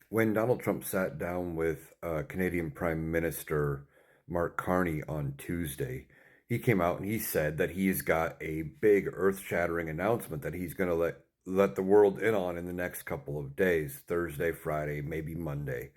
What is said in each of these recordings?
When Donald Trump sat down with Canadian Prime Minister Mark Carney on Tuesday, he came out and he said that he's got a big earth-shattering announcement that he's going to let the world in on in the next couple of days, Thursday, Friday, maybe Monday.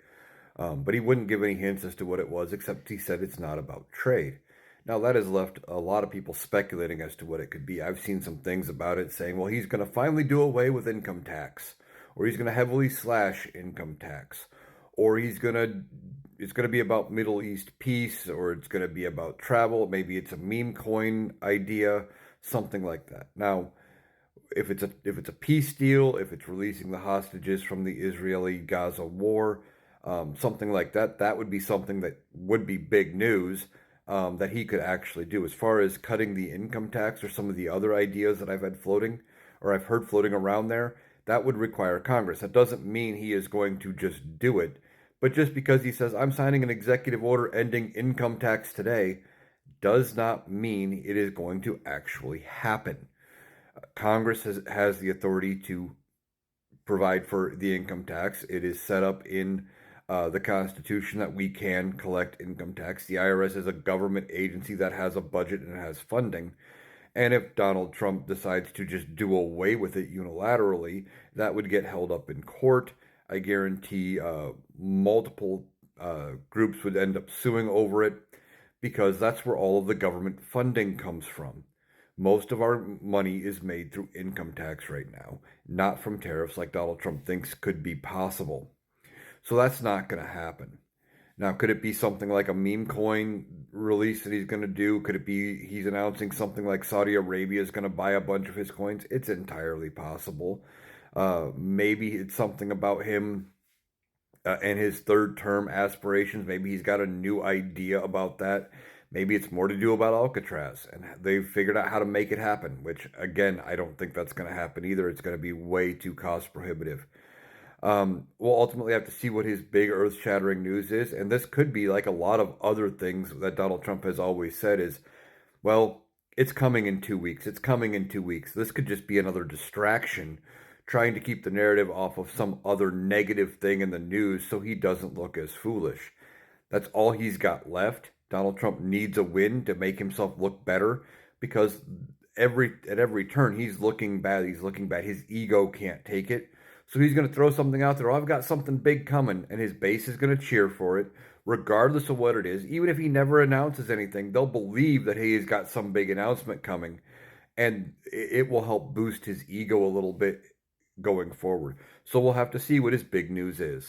But he wouldn't give any hints as to what it was, except he said it's not about trade. Now, that has left a lot of people speculating as to what it could be. I've seen some things about it saying, well, he's going to finally do away with income tax, or he's going to heavily slash income tax, or it's going to be about Middle East peace, or it's going to be about travel. Maybe it's a meme coin idea, something like that. Now, if it's a peace deal, if it's releasing the hostages from the Israeli-Gaza war, something like that, that would be something that would be big news that he could actually do. As far as cutting the income tax or some of the other ideas that I've had floating or I've heard floating around there, that would require Congress. That doesn't mean he is going to just do it, but just because he says, I'm signing an executive order ending income tax today, does not mean it is going to actually happen. Congress has the authority to provide for the income tax. It is set up in the Constitution that we can collect income tax. The IRS is a government agency that has a budget and has funding. And if Donald Trump decides to just do away with it unilaterally, that would get held up in court. I guarantee multiple groups would end up suing over it because that's where all of the government funding comes from. Most of our money is made through income tax right now, not from tariffs like Donald Trump thinks could be possible. So that's not going to happen. Now, could it be something like a meme coin release that he's going to do? Could it be he's announcing something like Saudi Arabia is going to buy a bunch of his coins? It's entirely possible. Maybe it's something about him and his third term aspirations. Maybe he's got a new idea about that. Maybe it's more to do about Alcatraz, and they've figured out how to make it happen, which, again, I don't think that's going to happen either. It's going to be way too cost prohibitive. We'll ultimately have to see what his big earth shattering news is. And this could be like a lot of other things that Donald Trump has always said is, well, it's coming in 2 weeks. It's coming in 2 weeks. This could just be another distraction trying to keep the narrative off of some other negative thing in the news so he doesn't look as foolish. That's all he's got left. Donald Trump needs a win to make himself look better because at every turn he's looking bad. He's looking bad. His ego can't take it. So he's going to throw something out there. Oh, I've got something big coming, and his base is going to cheer for it, regardless of what it is. Even if he never announces anything, they'll believe that he has got some big announcement coming, and it will help boost his ego a little bit going forward. So we'll have to see what his big news is.